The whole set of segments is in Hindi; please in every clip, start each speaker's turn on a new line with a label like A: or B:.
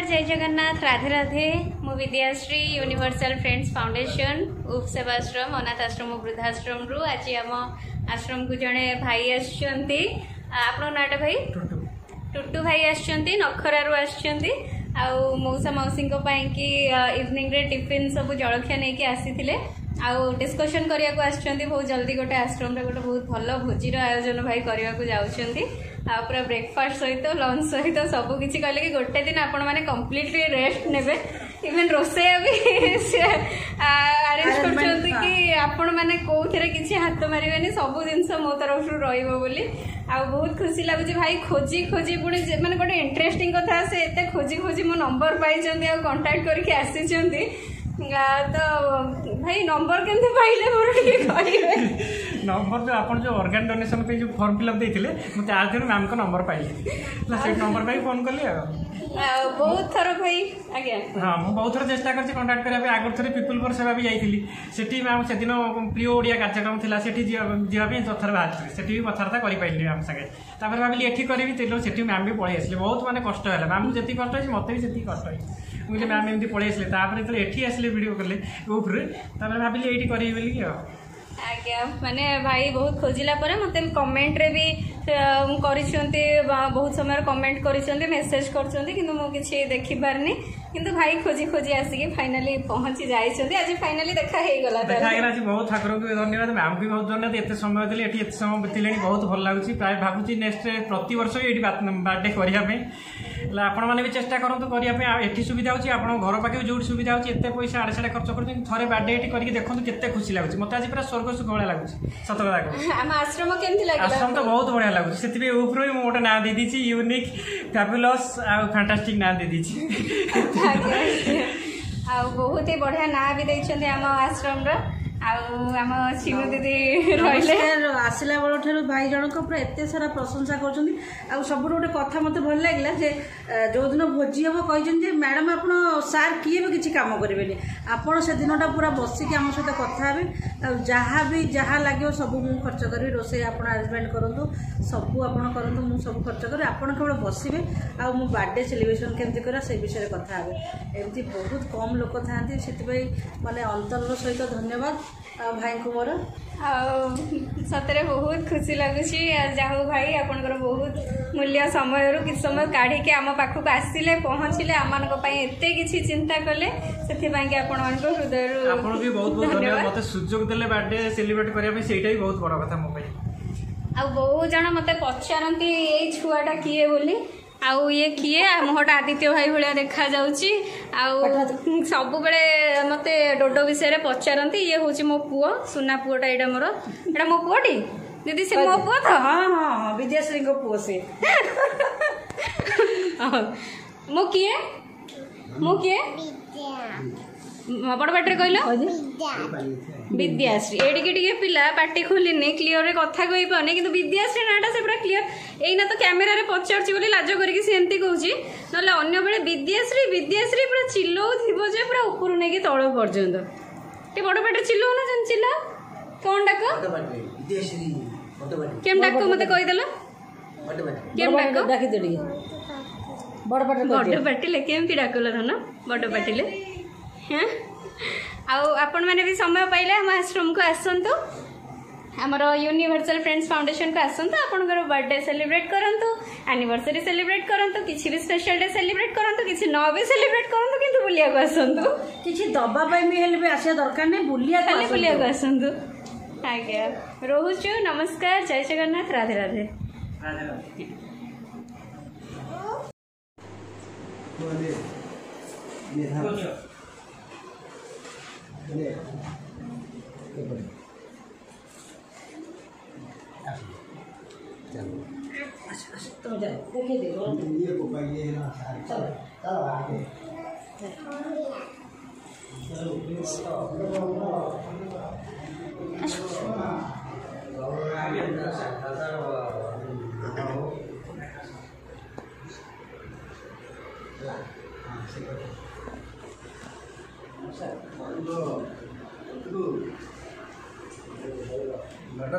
A: नमस्कार जय जगन्नाथ राधे राधे मु विद्याश्री यूनिवर्सल फ्रेंड्स फाउंडेशन उप सेवाश्रम अनाथ आश्रम वृद्धाश्रम रु आज आम आश्रम को जड़े भाई आसुच्चंती आपन नाटा भाई टुटू भाई आसुच्चंती नखरारु आसुच्चंती आउ मौसा मौसी कि इवनिंग रे टिफिन सब जलखिया नहीं कि आसी आउ डिस्कशन करिया को आसुच्चंती बहुत जल्दी गोटे आश्रम रे गोटे बहुत भल भोजीर आयोजन भाई करने को जाउछंती पूरा ब्रेकफास्ट सहित लंच सहित सब किसी कहले कि गोटे दिन आपण मैंने कम्प्लीटली रेस्ट नेबे इवेन रोसैया भी अरेंज कर कि आपण मैंने कौन किसी हाथ मारे सब जिनस मो तरफ रही आ बहुत खुशी लगुच भाई खोजी खोजी पुणी मैंने गोटे इंटरेस्टिंग कथा से एत खोजी खोजी मो नंबर पाई कंटाक्ट करके आसी तो भाई नंबर केमती पाइले मोर टिके कहिबे
B: नंबर जो आपण जो ऑर्गन डोनेशन पे जो फॉर्म फिलअप देथिले मते आज दिन मैम को नंबर पाइले से नंबर पे फोन करली
A: बहुत थर भाई आज्ञा
B: हाँ मुझे बहुत थर चेष्टा कर कंटाक्ट करने आगर थे पीपुल फॉर सेवा भी जाइली सेठी मैम से दिन प्रिय ओडिया कार्यक्रम था सेठी जावाई थर बाहर से भी कथबार्ता कर मैम सागे भाविली एठी करी सेठी मैम भी पलि आसिले बहुत माने कष्ट है मैम जी कष्ट है मत भी से कष्ट है मुझे मैम एमती पलि आसिले जो एठी आसिले वीडियो कले ग्रुप्रे भाविली ये करी बोलिकी
A: आज्ञा माने भाई बहुत खोजिला पर मते कमेंट रे भी करिसंती बहुत समय कमेंट करिसंती मेसेज करसंती किंतु मो किछि देखि पारनी किंतु भाई खोजी खोजी आसिके फाइनली पहुंची जाइसंती आज फाइनली देखा हे गला
B: आज बहुत ठाकुर को धन्यवाद मैम भी बहुत धन्यवाद एते समय देले एठी एते समय बितिलेनी बहुत भल लागुची प्राय भाबुची नेक्स्ट प्रति वर्ष एठी बर्थडे करिया पे आपण मैंने भी चेष्टा करूँ करने एटी सुविधा होची आपण घर पाखे जो सुविधा होची एते पैसा आड़े साड़े खर्च कर थे बर्थडे एटी करके देखो केते खुशी लगुच मत आज पूरा स्वर्ग सुख भाया लगुच सत कथा
A: आश्रम केमती लागला
B: आश्रम तो बहुत बढ़िया लगुच से ऊपर ही गोटे ना दे दी यूनिक फैबुलस आ फैंटास्टिक ना दे दी
A: बहुत ही बढ़िया ना भी देछंती आम आश्रम रो आम शिव दीदी
C: आसला बेल भाई जनक पूरा एत सारा प्रशंसा कर सब गोटे कथा मत भल लगे जो दिन भोजी हम कही मैडम आप सार किए भी किसी काम करेंगे आपड़ से दिनटा पूरा बसिक आम सहित कथा हे जहाँ भी जहाँ लगे सब मुझे खर्च करी रोसे आप आरेंजमेंट करूँ सबू आप करूँ मुझे सब खर्च करी आप केवल बसवे आ मो बर्थडे सेलिब्रेशन केमती करा से विषय कथा हे एमती बहुत कम लोक था से माने अंतर सहित धन्यवाद भाई को मोर
A: सतरे बहुत खुशी लगुच जाऊ भाई आपनकर बहुत मूल्य समय किसी समय काढ़ी आम पाखक आसिले पहुँचले आम एते किछि चिंता कले से हृदय
B: आपन भी बहुत बहुत धन्यवाद मते सुजोग देले बर्थडे सेलिब्रेट करिया पे सेटा ही बहुत बड़ कथा मो पे
A: आ बहुत जन मते पचारंती ए छुआटा किए बोली आउ ये किए मुहटा आदित्य भाई भाया देखा जाउची सब बेले मते डोडो विषय पचारती ये हूँ मो पुओ सुना पुओटा यहाँ मोर एटा मो पुओटी दीदी से मो पुओ तो
C: हाँ हाँ हाँ विद्याश्री को पुओ से
A: मो किए बड़ पाटे कहल विद्याश्री एडिके पिला पार्टी खोलनी क्लीयर कथा कही पाने कि विद्याश्री नाटा से पूरा क्लीयर एना तो कैमेरा रे पचारछि बोली लाज करके से एमती कहूची नले अन्य बेले विद्याश्री विद्याश्री पूरा चिल्लो थिबो जे पूरा ऊपर नेकी तळ पर्यंत ते बड़ पाटे चिल्लो ना जन चिल्ला कोन डाको
C: विद्याश्री
A: केम डाको मते कहि देला केम डाको
C: डाकी देडी बड़
A: पाटे ले केम की डाकला धन बड़ पाटे ले हैं आपण मैंने भी समय पाइले हम आश्रम को आसतु आमर यूनिवर्सल फ्रेंड्स फाउंडेशन को आसतु आपंकर बर्थडे सेलिब्रेट करंतु एनिवर्सरी सेलिब्रेट करंतु किसी भी स्पेशल डे सेलिब्रेट करंतु किसी न भी सेलिब्रेट करंतु किंतु बुलिया को आसतु
C: किसी दबा पाई भी हेले भी आसिया दरकार नहीं बुलिया
A: को आसतु आज्ञा रोहुछु नमस्कार जय जगन्नाथ राधे राधे
C: तुम जाओ देखिए देखो ये को पाइए ना चलो चलो आगे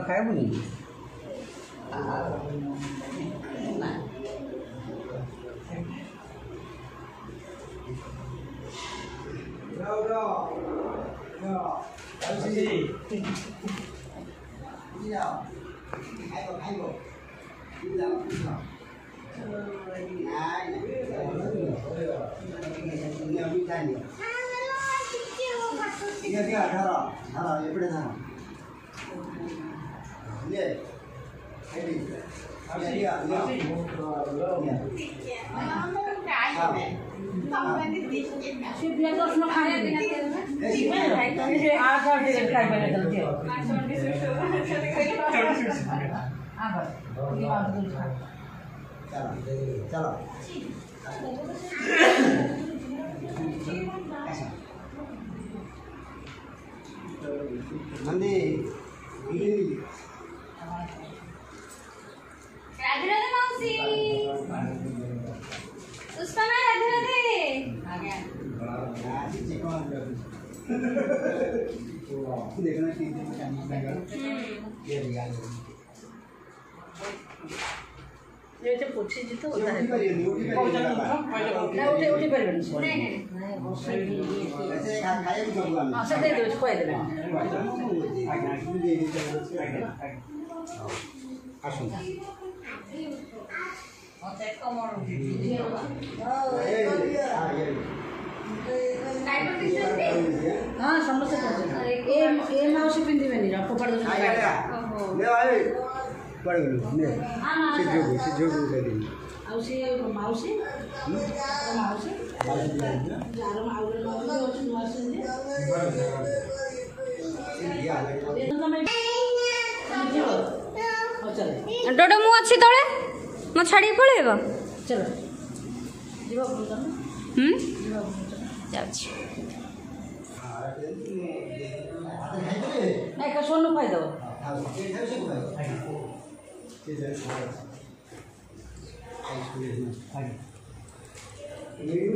C: खाए
D: चलो नंदी
A: राधे राधे मौसी पुष्पा ना राधे राधे
D: देखना
C: ये जो पूछी जी तो होता है
D: उठी
C: ना उठी पर
A: नहीं
D: ऐसे खाए भी करूँगा मैं
C: हां सब दे दो इसको दे
D: आसुन
C: हां समोसा ए माउसी पिंदी बनी रा फोपड़ दो
D: बड़े बड़े सिद्धू दे दी
C: आउसी माउसी माउसी जार माउले माउसी माउसी ये तो मैं चलो
A: डोडो मु अच्छी तले मो छाड़ी पळेब
C: चलो जीवा बोल
A: जाउछि
C: नहीं का सोनू खाई दो
D: ये